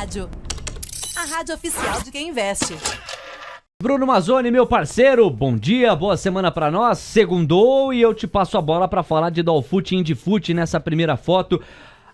Rádio. A rádio oficial de quem investe. Bruno Mazzoni, meu parceiro, bom dia, boa semana pra nós. Segundou e eu te passo a bola pra falar de Dolfut e Indifut nessa primeira foto.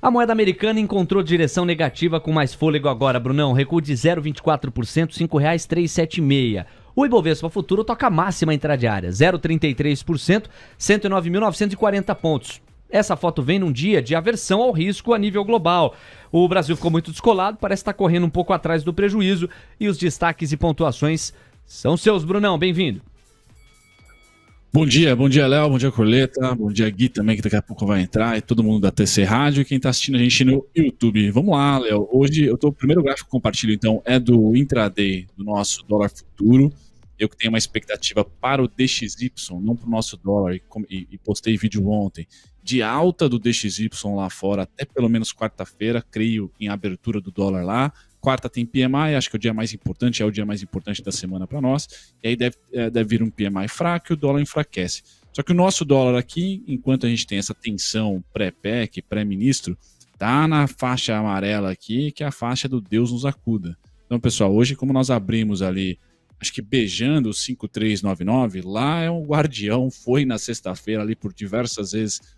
A moeda americana encontrou direção negativa com mais fôlego agora, Brunão. Recuo de 0,24%, R$ 5,376. O Ibovespa Futuro toca máxima intradiária, 0,33%, 109.940 pontos. Essa foto vem num dia de aversão ao risco a nível global. O Brasil ficou muito descolado, parece estar correndo um pouco atrás do prejuízo e os destaques e pontuações são seus, Brunão. Bem-vindo. Bom dia, Léo, bom dia, Corleta, bom dia, Gui também, que daqui a pouco vai entrar, e todo mundo da TC Rádio e quem está assistindo a gente no YouTube. Vamos lá, Léo. Hoje, o primeiro gráfico que eu compartilho, então, é do intraday do nosso dólar futuro. Eu que tenho uma expectativa para o DXY, não para o nosso dólar, e postei vídeo ontem, de alta do DXY lá fora até pelo menos quarta-feira, creio em abertura do dólar lá. Quarta tem PMI, acho que é o dia mais importante, é o dia mais importante da semana para nós. E aí deve vir um PMI fraco e o dólar enfraquece. Só que o nosso dólar aqui, enquanto a gente tem essa tensão pré-PEC, pré-ministro, tá na faixa amarela aqui, que é a faixa do Deus nos acuda. Então, pessoal, hoje como nós abrimos ali, acho que beijando o 5399, lá é um guardião, foi na sexta-feira ali por diversas vezes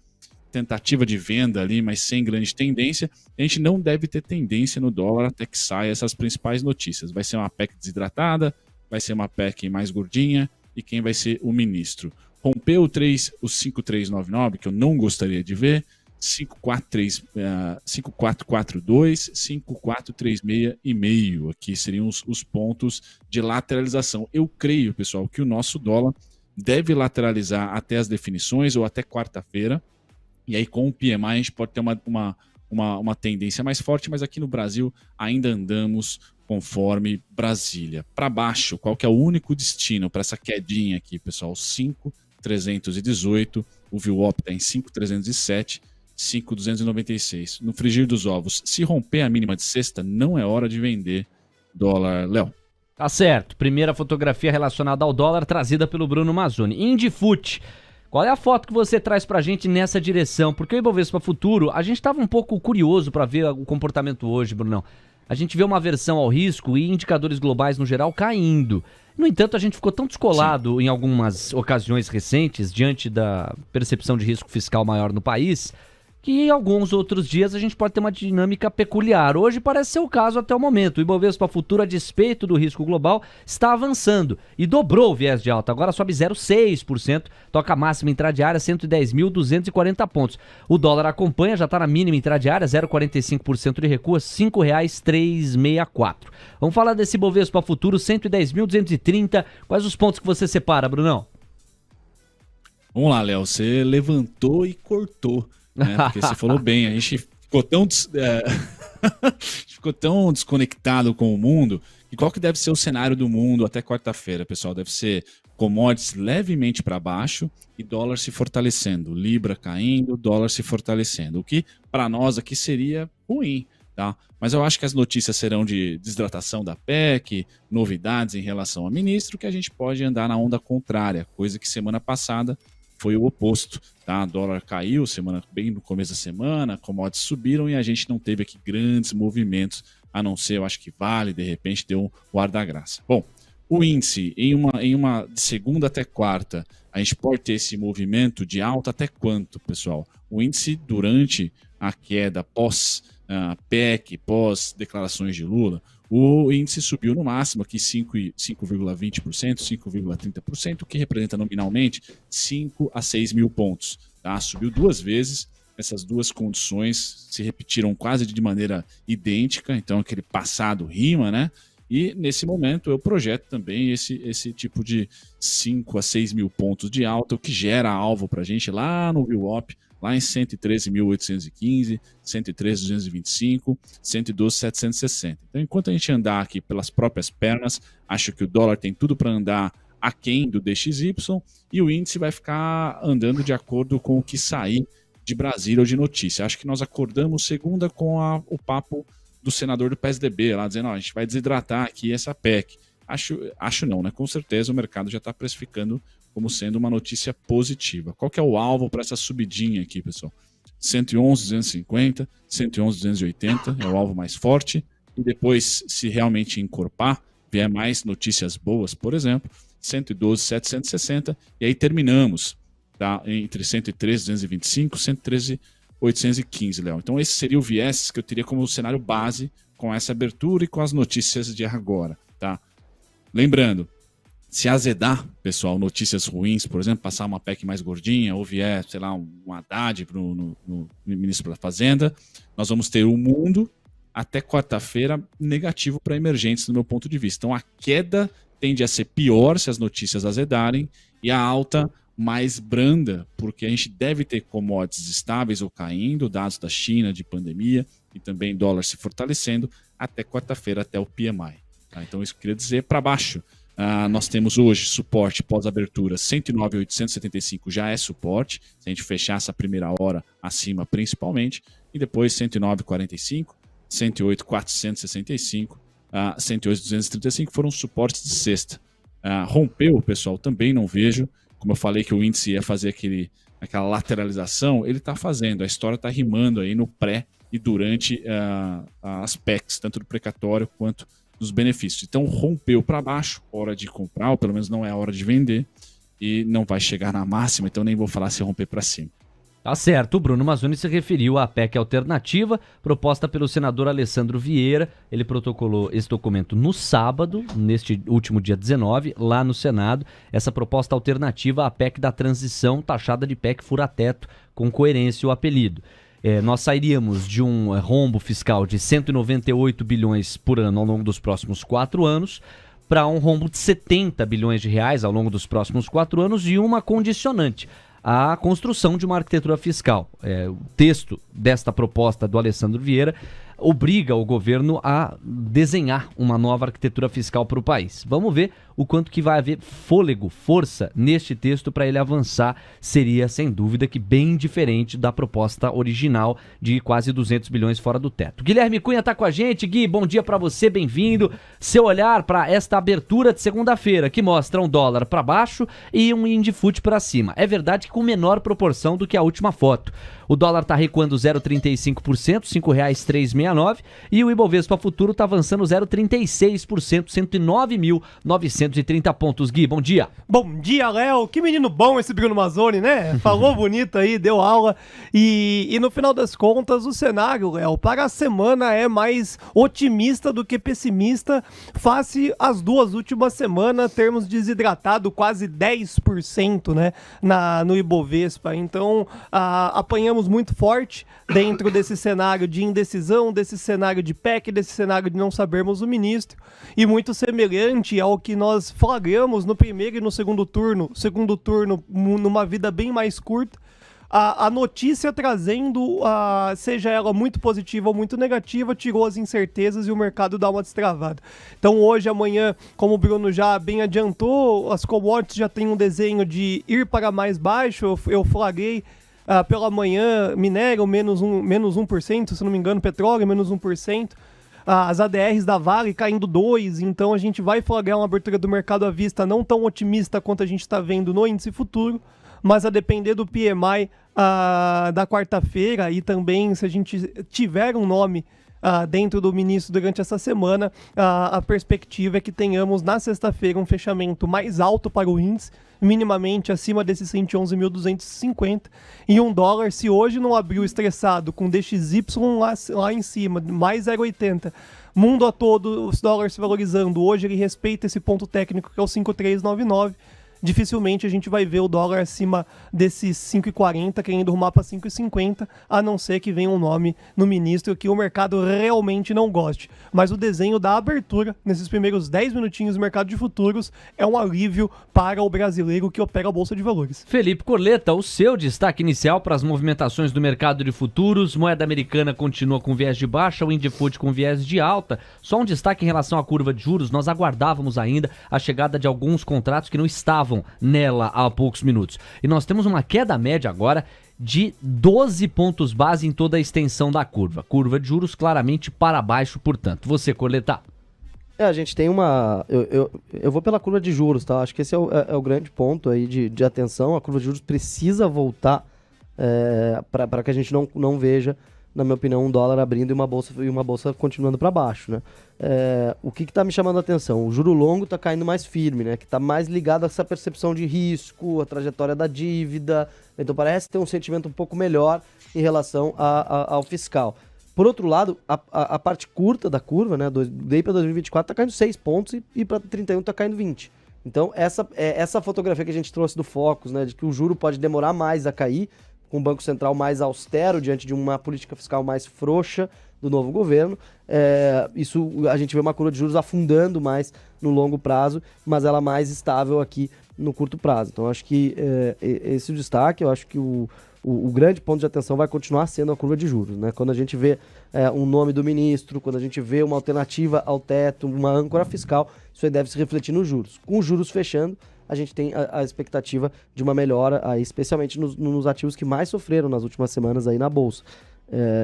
tentativa de venda ali, mas sem grande tendência. A gente não deve ter tendência no dólar até que saia essas principais notícias. Vai ser uma PEC desidratada, vai ser uma PEC mais gordinha, e quem vai ser o ministro? Rompeu o 5399, que eu não gostaria de ver, 5442, 5436,5. Aqui seriam os pontos de lateralização. Eu creio, pessoal, que o nosso dólar deve lateralizar até as definições ou até quarta-feira. E aí com o PMI a gente pode ter uma tendência mais forte, mas aqui no Brasil ainda andamos conforme Brasília. Para baixo, qual que é o único destino para essa quedinha aqui, pessoal? 5,318, o VWAP está em 5,307, 5,296. No frigir dos ovos, se romper a mínima de sexta, não é hora de vender dólar, Léo. Tá certo, primeira fotografia relacionada ao dólar trazida pelo Bruno Mazzoni. Indifut. Qual é a foto que você traz pra gente nessa direção? Porque o Ibovespa Futuro, a gente estava um pouco curioso para ver o comportamento hoje, Brunão. A gente vê uma aversão ao risco e indicadores globais no geral caindo. No entanto, a gente ficou tão descolado em algumas ocasiões recentes, diante da percepção de risco fiscal maior no país, que em alguns outros dias a gente pode ter uma dinâmica peculiar. Hoje parece ser o caso até o momento. O Ibovespa Futuro, a despeito do risco global, está avançando e dobrou o viés de alta. Agora sobe 0,6%, toca a máxima intradiária, 110.240 pontos. O dólar acompanha, já está na mínima intradiária, 0,45% de recuo, R$ 5,364. Vamos falar desse Ibovespa Futuro, 110.230. Quais os pontos que você separa, Brunão? Vamos lá, Léo. Você levantou e cortou. Porque você falou bem, a gente ficou tão desconectado com o mundo, e qual que deve ser o cenário do mundo até quarta-feira, pessoal? Deve ser commodities levemente para baixo e dólar se fortalecendo, libra caindo, dólar se fortalecendo, o que para nós aqui seria ruim, tá? Mas eu acho que as notícias serão de desidratação da PEC, novidades em relação ao ministro, que a gente pode andar na onda contrária, coisa que semana passada foi o oposto, tá? Dólar caiu bem no começo da semana, commodities subiram e a gente não teve aqui grandes movimentos, a não ser, eu acho que Vale, de repente, deu um ar da graça. Bom, o índice, em uma de segunda até quarta, a gente pode ter esse movimento de alta até quanto, pessoal? O índice, durante a queda pós-PEC, pós-declarações de Lula, o índice subiu no máximo aqui 5,20%, 5,30%, que representa nominalmente 5 a 6 mil pontos. Tá? Subiu duas vezes, essas duas condições se repetiram quase de maneira idêntica, então aquele passado rima, né? E nesse momento eu projeto também esse tipo de 5 a 6 mil pontos de alta, o que gera alvo para a gente lá no VWAP, lá em 113.815, 113.225, 112.760. Então, enquanto a gente andar aqui pelas próprias pernas, acho que o dólar tem tudo para andar aquém do DXY e o índice vai ficar andando de acordo com o que sair de Brasília ou de notícia. Acho que nós acordamos segunda com o papo do senador do PSDB, lá dizendo, a gente vai desidratar aqui essa PEC. Acho não, né? Com certeza o mercado já está precificando como sendo uma notícia positiva. Qual que é o alvo para essa subidinha aqui, pessoal? 111.250, 111.280 é o alvo mais forte, E depois, se realmente encorpar, vier mais notícias boas, por exemplo, 112,760, e aí terminamos, tá? Entre 113,225 e 113,815, Léo. Então esse seria o viés que eu teria como cenário base com essa abertura e com as notícias de agora, tá? Lembrando, se azedar, pessoal, notícias ruins, por exemplo, passar uma PEC mais gordinha, ou vier, sei lá, um Haddad no ministro da Fazenda, nós vamos ter o mundo até quarta-feira negativo para emergentes, do meu ponto de vista. Então a queda tende a ser pior se as notícias azedarem e a alta mais branda, porque a gente deve ter commodities estáveis ou caindo, dados da China de pandemia e também dólar se fortalecendo até quarta-feira, até o PMI. Tá? Então isso que eu queria dizer, para baixo. Nós temos hoje suporte pós-abertura 109,875 já é suporte, se a gente fechar essa primeira hora acima principalmente, e depois 109,45, 108,465, 108,235 foram suportes de sexta. Rompeu, pessoal, também não vejo, como eu falei que o índice ia fazer aquela lateralização, ele está fazendo, a história está rimando aí no pré e durante as PECs, tanto do precatório quanto dos benefícios. Então rompeu para baixo, hora de comprar, ou pelo menos não é a hora de vender, e não vai chegar na máxima, então nem vou falar se romper para cima. Tá certo, o Bruno Mazzoni se referiu à PEC alternativa proposta pelo senador Alessandro Vieira. Ele protocolou esse documento no sábado, neste último dia 19, lá no Senado. Essa proposta alternativa à PEC da transição, taxada de PEC fura-teto, com coerência o apelido. Nós sairíamos de um rombo fiscal de 198 bilhões por ano ao longo dos próximos 4 anos para um rombo de 70 bilhões de reais ao longo dos próximos 4 anos e uma condicionante: a construção de uma arquitetura fiscal. O texto desta proposta do Alessandro Vieira obriga o governo a desenhar uma nova arquitetura fiscal para o país. Vamos ver o quanto que vai haver fôlego, força neste texto para ele avançar. Seria, sem dúvida, que bem diferente da proposta original de quase 200 bilhões fora do teto. Guilherme Cunha está com a gente. Gui, bom dia para você, bem-vindo. Seu olhar para esta abertura de segunda-feira, que mostra um dólar para baixo e um Indifut para cima. É verdade que com menor proporção do que a última foto. O dólar está recuando 0,35%, R$ 5,369, e o Ibovespa Futuro está avançando 0,36%, 109.930 pontos. Gui, bom dia. Bom dia, Léo. Que menino bom esse Bruno Mazzoni, né? Falou bonito aí, deu aula. E no final das contas, o cenário, Léo, para a semana é mais otimista do que pessimista, face às duas últimas semanas, termos desidratado quase 10%, né, no Ibovespa. Então, apanhamos muito forte dentro desse cenário de indecisão, desse cenário de PEC, desse cenário de não sabermos o ministro, e muito semelhante ao que nós flagramos no primeiro e no segundo turno numa vida bem mais curta, a notícia trazendo, seja ela muito positiva ou muito negativa, tirou as incertezas e o mercado dá uma destravada. Então hoje, amanhã, como o Bruno já bem adiantou, as commodities já tem um desenho de ir para mais baixo. Eu flagrei pela manhã minério menos 1%, se não me engano, petróleo menos 1%. As ADRs da Vale caindo 2%, então a gente vai flagrar uma abertura do mercado à vista não tão otimista quanto a gente está vendo no índice futuro, mas a depender do PMI da quarta-feira, e também se a gente tiver um nome dentro do ministro durante essa semana, a perspectiva é que tenhamos na sexta-feira um fechamento mais alto para o índice, minimamente acima desses 111.250, e um dólar, se hoje não abriu estressado com DXY lá em cima, mais 0,80, mundo a todo, os dólares se valorizando, hoje ele respeita esse ponto técnico que é o 5,399, dificilmente a gente vai ver o dólar acima desses 5,40, querendo rumar para 5,50, a não ser que venha um nome no ministro que o mercado realmente não goste. Mas o desenho da abertura, nesses primeiros 10 minutinhos do mercado de futuros, é um alívio para o brasileiro que opera a Bolsa de Valores. Felipe Corleta, o seu destaque inicial para as movimentações do mercado de futuros: moeda americana continua com viés de baixa, o Indifut com viés de alta. Só um destaque em relação à curva de juros: nós aguardávamos ainda a chegada de alguns contratos que não estavam nela há poucos minutos. E nós temos uma queda média agora de 12 pontos base em toda a extensão da curva. Curva de juros claramente para baixo, portanto. Você, Corleta? A gente tem uma... Eu vou pela curva de juros, tá? Acho que esse é o grande ponto aí de atenção. A curva de juros precisa voltar para que a gente não veja na minha opinião, um dólar abrindo e uma bolsa continuando para baixo, né? O que está me chamando a atenção? O juro longo está caindo mais firme, né? Que está mais ligado a essa percepção de risco, a trajetória da dívida. Então parece ter um sentimento um pouco melhor em relação ao fiscal. Por outro lado, a parte curta da curva, né? Daí para 2024 está caindo 6 pontos e para 31 está caindo 20. Então essa fotografia que a gente trouxe do Focus, né? De que o juro pode demorar mais a cair, com o Banco Central mais austero diante de uma política fiscal mais frouxa do novo governo. Isso a gente vê uma curva de juros afundando mais no longo prazo, mas ela mais estável aqui no curto prazo. Então, acho que esse é o destaque. Eu acho que o grande ponto de atenção vai continuar sendo a curva de juros, né? Quando a gente vê um nome do ministro, quando a gente vê uma alternativa ao teto, uma âncora fiscal, isso aí deve se refletir nos juros. Com os juros fechando, a gente tem a expectativa de uma melhora, aí, especialmente nos ativos que mais sofreram nas últimas semanas aí na Bolsa.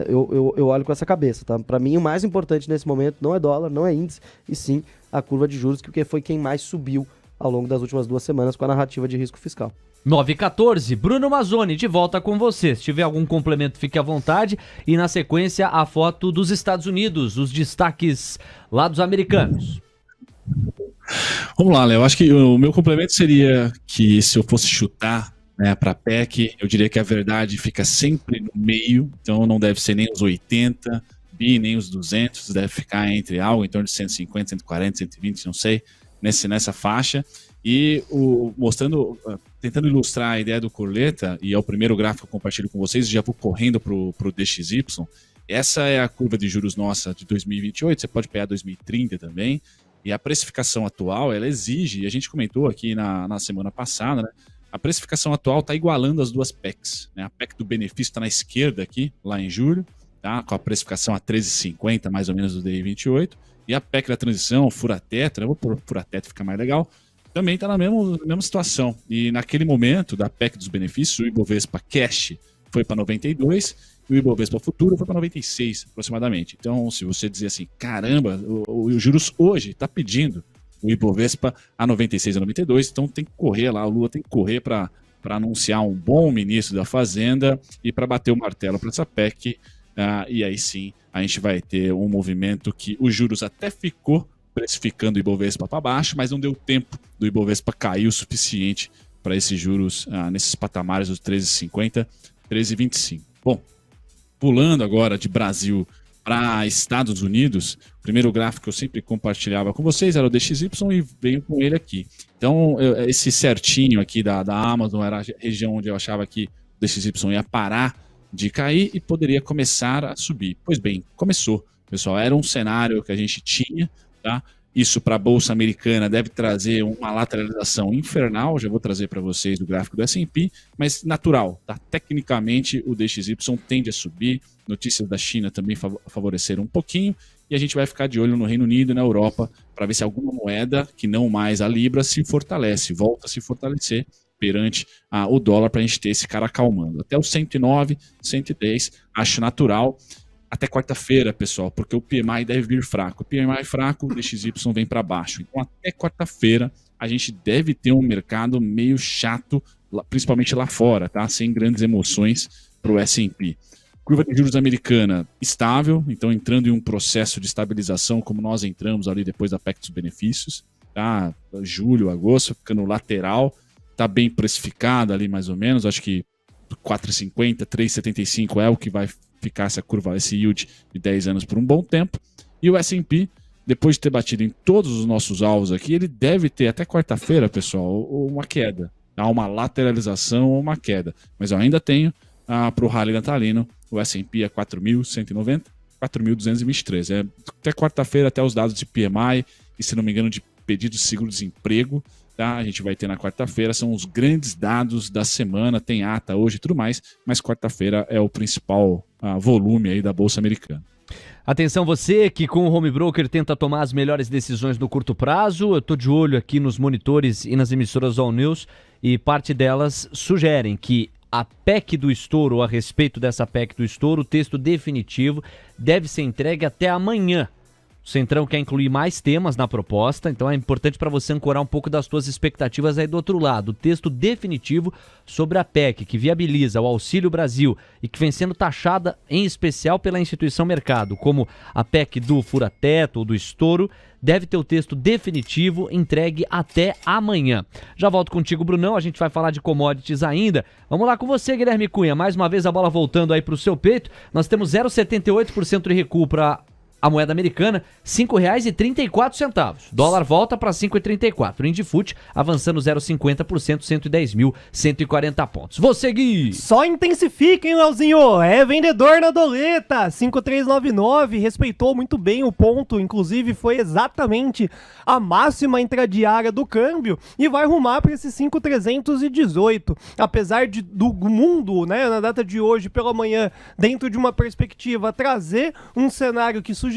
Eu olho com essa cabeça, tá? Para mim, o mais importante nesse momento não é dólar, não é índice, e sim a curva de juros, que foi quem mais subiu ao longo das últimas 2 semanas com a narrativa de risco fiscal. 9h14, Bruno Mazzoni, de volta com você. Se tiver algum complemento, fique à vontade. E na sequência, a foto dos Estados Unidos, os destaques lá dos americanos. Vamos lá, Léo. Acho que o meu complemento seria que, se eu fosse chutar, né, para a PEC, eu diria que a verdade fica sempre no meio, então não deve ser nem os 80 bi, nem os 200, deve ficar entre algo em torno de 150, 140, 120, não sei, nessa faixa. E tentando ilustrar a ideia do Corleta, e é o primeiro gráfico que eu compartilho com vocês, já vou correndo para o DXY. Essa é a curva de juros nossa de 2028, você pode pegar 2030 também. E a precificação atual, ela exige, e a gente comentou aqui na semana passada, né? A precificação atual está igualando as duas PECs, né? A PEC do benefício está na esquerda aqui, lá em julho, tá? Com a precificação a 13,50 mais ou menos do DI 28. E a PEC da transição, fura-teto, eu vou pôr fura-teto, fica mais legal, também está na mesma situação. E naquele momento da PEC dos benefícios, o Ibovespa Cash foi para 92 e o Ibovespa Futuro foi para 96 aproximadamente. Então, se você dizer assim, caramba, os juros hoje está pedindo o Ibovespa a 96 a 92, então tem que correr lá, o Lula tem que correr para anunciar um bom ministro da Fazenda e para bater o martelo para essa PEC, e aí sim a gente vai ter um movimento que os juros até ficou precificando o Ibovespa para baixo, mas não deu tempo do Ibovespa cair o suficiente para esses juros nesses patamares dos 13,50, 13,25. Bom, pulando agora de Brasil para Estados Unidos, o primeiro gráfico que eu sempre compartilhava com vocês era o DXY e venho com ele aqui. Então, esse certinho aqui da Amazon era a região onde eu achava que o DXY ia parar de cair e poderia começar a subir. Pois bem, começou, pessoal. Era um cenário que a gente tinha, tá? Isso para a Bolsa Americana deve trazer uma lateralização infernal, já vou trazer para vocês o gráfico do S&P, mas natural, tá? Tecnicamente o DXY tende a subir, notícias da China também favoreceram um pouquinho, e a gente vai ficar de olho no Reino Unido e na Europa para ver se alguma moeda, que não mais a Libra, se fortalece, volta a se fortalecer perante o dólar para a gente ter esse cara acalmando. Até os 109, 110, acho natural. Até quarta-feira, pessoal, porque o PMI deve vir fraco. O PMI fraco, o DXY vem para baixo. Então, até quarta-feira, a gente deve ter um mercado meio chato, principalmente lá fora, tá? Sem grandes emoções para o S&P. Curva de juros americana estável, então entrando em um processo de estabilização, como nós entramos ali depois da PEC dos benefícios, tá? Julho, agosto, ficando lateral, tá bem precificada ali mais ou menos, acho que 4,50, 3,75 é o que vai ficar essa curva, esse yield de 10 anos por um bom tempo. E o S&P, depois de ter batido em todos os nossos alvos aqui, ele deve ter até quarta-feira, pessoal, uma queda, tá? Uma lateralização ou uma queda. Mas eu ainda tenho para o rally natalino o S&P a 4.190, 4.223. Até quarta-feira, até os dados de PMI e, se não me engano, de pedidos de seguro-desemprego, tá? A gente vai ter na quarta-feira, são os grandes dados da semana, tem ata hoje e tudo mais, mas quarta-feira é o principal volume aí da Bolsa Americana. Atenção você que com o Home Broker tenta tomar as melhores decisões no curto prazo. Eu estou de olho aqui nos monitores e nas emissoras All News e parte delas sugerem que a PEC do estouro, a respeito dessa PEC do estouro, o texto definitivo deve ser entregue até amanhã. O Centrão quer incluir mais temas na proposta, então é importante para você ancorar um pouco das suas expectativas aí do outro lado. O texto definitivo sobre a PEC, que viabiliza o Auxílio Brasil e que vem sendo taxada em especial pela instituição Mercado, como a PEC do fura-teto ou do estouro, deve ter o texto definitivo entregue até amanhã. Já volto contigo, Brunão, a gente vai falar de commodities ainda. Vamos lá com você, Guilherme Cunha. Mais uma vez a bola voltando aí pro seu peito. Nós temos 0,78% de recuo para a moeda americana, R$ 5,34. Dólar volta para 5,34. Indifut avançando 0,50%, 110.140 pontos. Vou seguir! Só intensifica, hein, Leozinho? É vendedor na doleta. 5,399, respeitou muito bem o ponto. Inclusive, foi exatamente a máxima intradiária do câmbio e vai rumar para esse 5,318. Apesar do mundo, né, na data de hoje, pela manhã, dentro de uma perspectiva, trazer um cenário que sugeria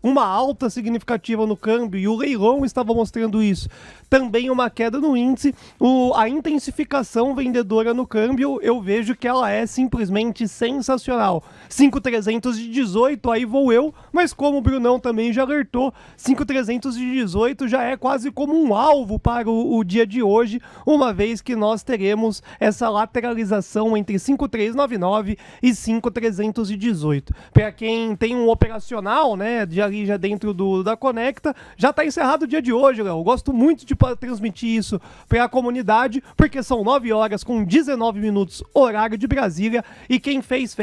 uma alta significativa no câmbio, e o leilão estava mostrando isso. Também uma queda no índice, a intensificação vendedora no câmbio, eu vejo que ela é simplesmente sensacional. 5,318, aí vou eu, mas como o Brunão também já alertou, 5,318 já é quase como um alvo para o dia de hoje, uma vez que nós teremos essa lateralização entre 5,399 e 5,318. Para quem tem um operacional, né, ali já dentro da Conecta, já está encerrado o dia de hoje, Léo. Gosto muito de transmitir isso para a comunidade, porque são 9 horas com 19 minutos, horário de Brasília, e quem fez,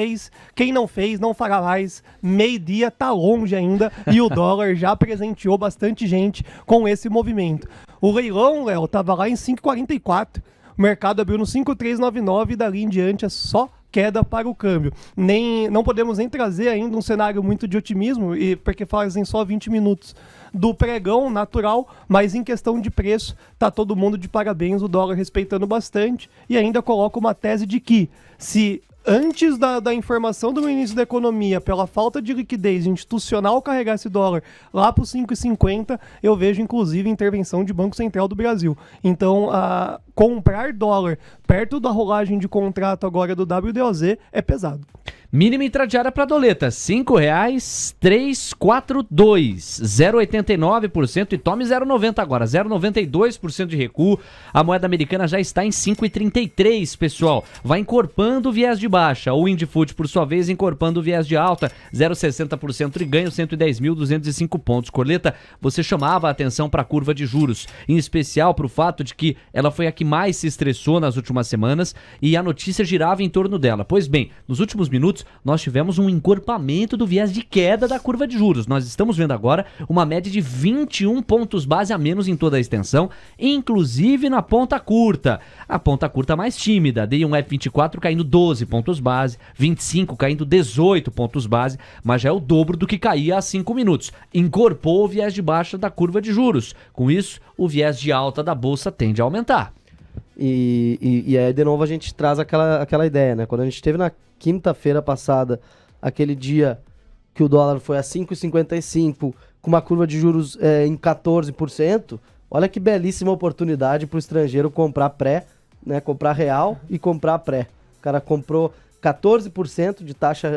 quem não fez, não fará mais. Meio-dia tá longe ainda, e o dólar já presenteou bastante gente com esse movimento. O leilão, Léo, tava lá em 5,44, o mercado abriu no 5,399 e dali em diante é só queda para o câmbio. Não podemos nem trazer ainda um cenário muito de otimismo, porque fazem só 20 minutos do pregão natural, mas em questão de preço, tá todo mundo de parabéns, o dólar respeitando bastante, e ainda coloca uma tese de que se antes da informação do início da economia, pela falta de liquidez institucional carregar esse dólar lá para os 5,50, eu vejo inclusive intervenção de Banco Central do Brasil. Então, comprar dólar perto da rolagem de contrato agora do WDOZ é pesado. Mínima intradiária para doleta, R$ 5,342, 0,89% e tome 0,90 agora, 0,92% de recuo. A moeda americana já está em 5,33, pessoal. Vai encorpando o viés de baixa. O Indifut, por sua vez, encorpando o viés de alta, 0,60% de ganho, 110.205 pontos. Corleta, você chamava a atenção para a curva de juros, em especial para o fato de que ela foi a que mais se estressou nas últimas semanas e a notícia girava em torno dela. Pois bem, nos últimos minutos, nós tivemos um encorpamento do viés de queda da curva de juros. Nós estamos vendo agora uma média de 21 pontos base a menos em toda a extensão, inclusive na ponta curta. A ponta curta mais tímida, DI1 F24 caindo 12 pontos base, 25 caindo 18 pontos base, mas já é o dobro do que caía há 5 minutos. Incorporou o viés de baixa da curva de juros. Com isso, o viés de alta da bolsa tende a aumentar. E aí, de novo, a gente traz aquela ideia, né? Quando a gente teve na quinta-feira passada, aquele dia que o dólar foi a 5,55, com uma curva de juros em 14%, olha que belíssima oportunidade para o estrangeiro comprar pré, né? Comprar real e comprar pré. O cara comprou 14% de taxa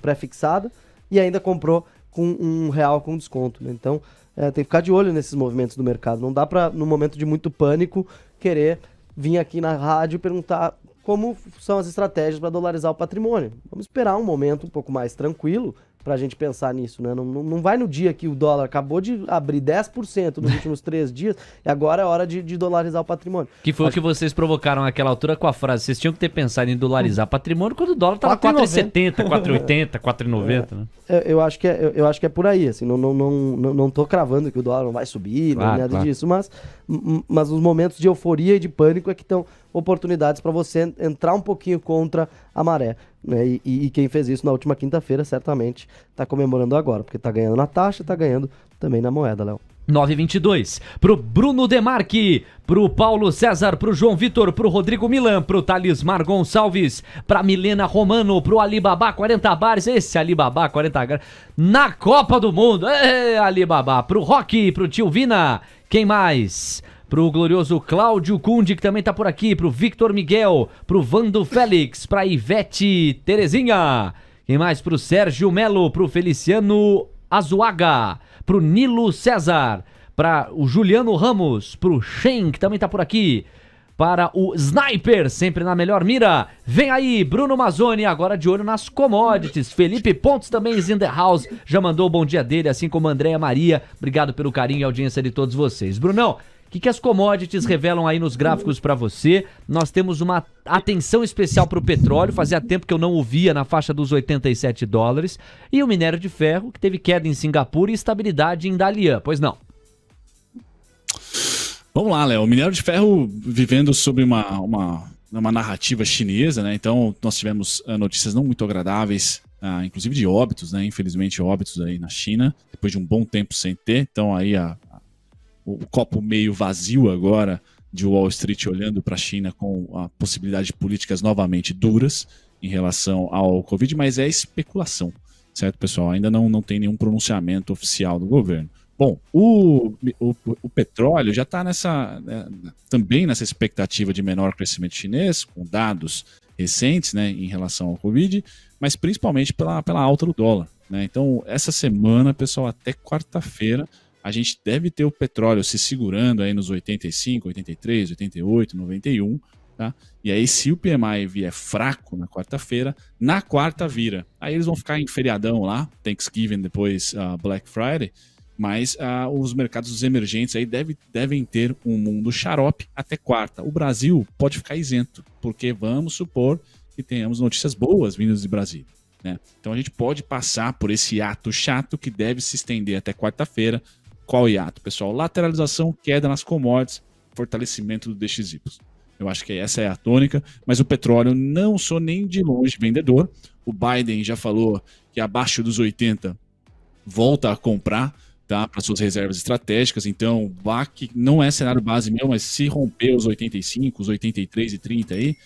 pré-fixada e ainda comprou com um real com desconto, né? Então, tem que ficar de olho nesses movimentos do mercado. Não dá para, no momento de muito pânico, querer vir aqui na rádio e perguntar como são as estratégias para dolarizar o patrimônio. Vamos esperar um momento um pouco mais tranquilo para a gente pensar nisso, né? Não vai no dia que o dólar acabou de abrir 10% nos últimos 3 dias e agora é hora de dolarizar o patrimônio. Que foi o que vocês provocaram naquela altura com a frase, vocês tinham que ter pensado em dolarizar patrimônio quando o dólar estava 4,70, 4,80, 4,90, né? Eu acho que é por aí, assim, não tô cravando que o dólar não vai subir, nem nada disso, mas os momentos de euforia e de pânico é que estão oportunidades para você entrar um pouquinho contra a maré, né? E quem fez isso na última quinta-feira certamente está comemorando agora, porque está ganhando na taxa, está ganhando também na moeda, Léo. 9,22. Pro Bruno Demarque, pro Paulo César, pro João Vitor, pro Rodrigo Milan, pro Talismar Gonçalves, pra Milena Romano, pro Alibaba 40 bares, esse Alibaba 40 bares, na Copa do Mundo, Alibaba, pro Roque, pro Tio Vina, quem mais? Pro glorioso Cláudio Cundi, que também tá por aqui, pro Victor Miguel, pro Vando Félix, pra Ivete Terezinha, quem mais? Pro Sérgio Melo, pro Feliciano Azuaga, pro Nilo César, para o Juliano Ramos, pro Shen, que também tá por aqui, para o Sniper, sempre na melhor mira. Vem aí, Bruno Mazzoni, agora de olho nas commodities. Felipe Pontes também is in the house, já mandou o bom dia dele, assim como a Andréia Maria. Obrigado pelo carinho e audiência de todos vocês. Brunão, o que as commodities revelam aí nos gráficos para você? Nós temos uma atenção especial para o petróleo, fazia tempo que eu não o via na faixa dos $87. E o minério de ferro, que teve queda em Singapura e estabilidade em Dalian, pois não? Vamos lá, Léo. O minério de ferro vivendo sobre uma narrativa chinesa, né? Então, nós tivemos notícias não muito agradáveis, inclusive de óbitos, né? Infelizmente, óbitos aí na China, depois de um bom tempo sem ter. Então, aí o copo meio vazio agora de Wall Street olhando para a China com a possibilidade de políticas novamente duras em relação ao Covid, mas é especulação, certo, pessoal? Ainda não tem nenhum pronunciamento oficial do governo. Bom, o petróleo já está também nessa expectativa de menor crescimento chinês, com dados recentes, né, em relação ao Covid, mas principalmente pela alta do dólar, né? Então, essa semana, pessoal, até quarta-feira, a gente deve ter o petróleo se segurando aí nos 85, 83, 88, 91, tá? E aí, se o PMI vier fraco na quarta-feira, na quarta vira. Aí eles vão ficar em feriadão lá, Thanksgiving, depois Black Friday, mas os mercados emergentes aí devem ter um mundo xarope até quarta. O Brasil pode ficar isento, porque vamos supor que tenhamos notícias boas vindas de Brasília, né? Então a gente pode passar por esse hiato chato que deve se estender até quarta-feira. Qual hiato, pessoal? Lateralização, queda nas commodities, fortalecimento do DXY. Eu acho que essa é a tônica, mas o petróleo não sou nem de longe vendedor. O Biden já falou que abaixo dos 80 volta a comprar, tá, para suas reservas estratégicas. Então, o BAC não é cenário base meu, mas se romper os 85, os 83,30 aí,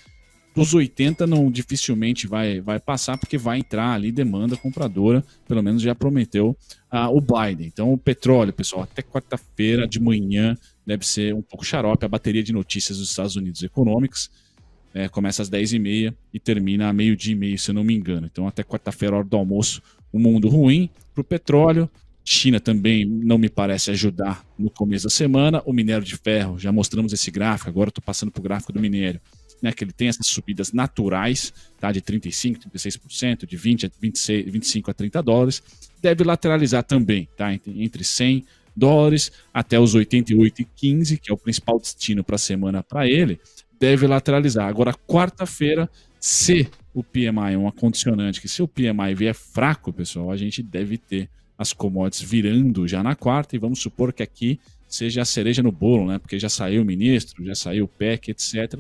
os 80 não dificilmente vai passar, porque vai entrar ali demanda compradora, pelo menos já prometeu o Biden. Então o petróleo, pessoal, até quarta-feira de manhã deve ser um pouco xarope. A bateria de notícias dos Estados Unidos Economics começa às 10h30 e termina a 12h30, se eu não me engano. Então até quarta-feira, hora do almoço, um mundo ruim para o petróleo. China também não me parece ajudar no começo da semana. O minério de ferro, já mostramos esse gráfico, agora estou passando para o gráfico do minério, né, que ele tem essas subidas naturais, tá, de 35%, 36%, de 20 a 26, 25 a $30, deve lateralizar também, tá, entre $100 até os 88,15, que é o principal destino para a semana para ele, deve lateralizar. Agora, quarta-feira, se o PMI é um condicionante, que se o PMI vier fraco, pessoal, a gente deve ter as commodities virando já na quarta, e vamos supor que aqui seja a cereja no bolo, né, porque já saiu o ministro, já saiu o PEC, etc.,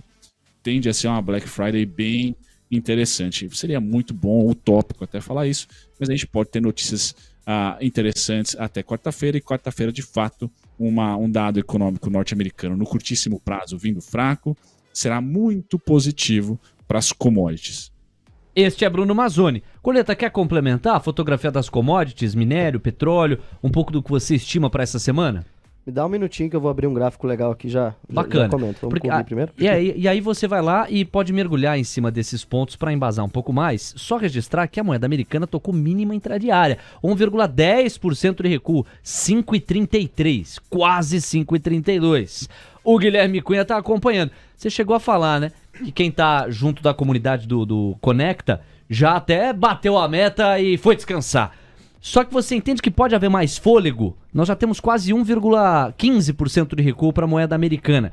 tende a ser uma Black Friday bem interessante. Seria muito bom, utópico até falar isso, mas a gente pode ter notícias interessantes até quarta-feira, e quarta-feira, de fato, um dado econômico norte-americano no curtíssimo prazo vindo fraco, será muito positivo para as commodities. Este é Bruno Mazzoni. Coleta, quer complementar a fotografia das commodities, minério, petróleo, um pouco do que você estima para essa semana? Me dá um minutinho que eu vou abrir um gráfico legal aqui já. Bacana. Já comento. Vamos cobrir primeiro? E aí você vai lá e pode mergulhar em cima desses pontos para embasar um pouco mais. Só registrar que a moeda americana tocou mínima intradiária. 1,10% de recuo. 5,33. Quase 5,32. O Guilherme Cunha tá acompanhando. Você chegou a falar, né? Que quem tá junto da comunidade do Conecta já até bateu a meta e foi descansar. Só que você entende que pode haver mais fôlego? Nós já temos quase 1,15% de recuo para a moeda americana.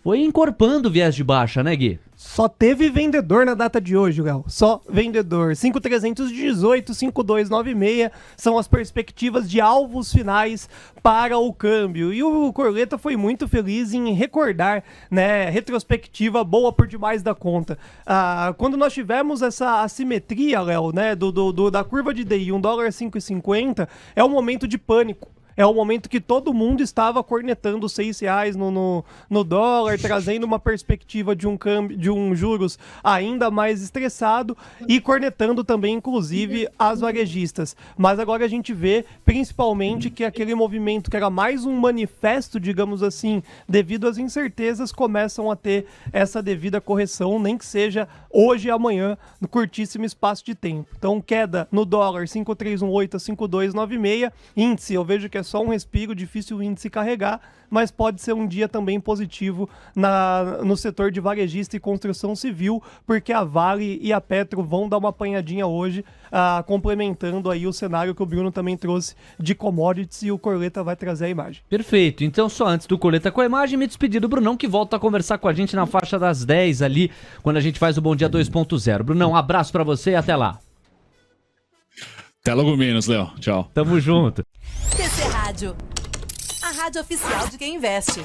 Foi encorpando o viés de baixa, né, Gui? Só teve vendedor na data de hoje, Léo. Só vendedor. 5,318, 5,296 são as perspectivas de alvos finais para o câmbio. E o Corleta foi muito feliz em recordar, né, retrospectiva boa por demais da conta. Quando nós tivemos essa assimetria, Léo, né, da curva de DI, $1,5,50, é um momento de pânico. é o momento que todo mundo estava cornetando os R$6 no dólar, trazendo uma perspectiva de um câmbio, de um juros ainda mais estressado e cornetando também, inclusive, as varejistas. Mas agora a gente vê, principalmente, que aquele movimento que era mais um manifesto, digamos assim, devido às incertezas, começam a ter essa devida correção, nem que seja hoje e amanhã, no curtíssimo espaço de tempo. Então, queda no dólar 5,318 a 5,296. Índice, eu vejo que é só um respiro, difícil o índice carregar, mas pode ser um dia também positivo no setor de varejista e construção civil, porque a Vale e a Petro vão dar uma apanhadinha hoje, complementando aí o cenário que o Bruno também trouxe de commodities, e o Corleta vai trazer a imagem. Perfeito. Então, só antes do Coleta com a imagem, me despedir do Brunão, que volta a conversar com a gente na faixa das 10 ali, quando a gente faz o Bom Dia 2.0. Brunão, um abraço pra você e até lá. Até logo menos, Léo. Tchau. Tamo junto. TC Rádio, a rádio oficial de quem investe.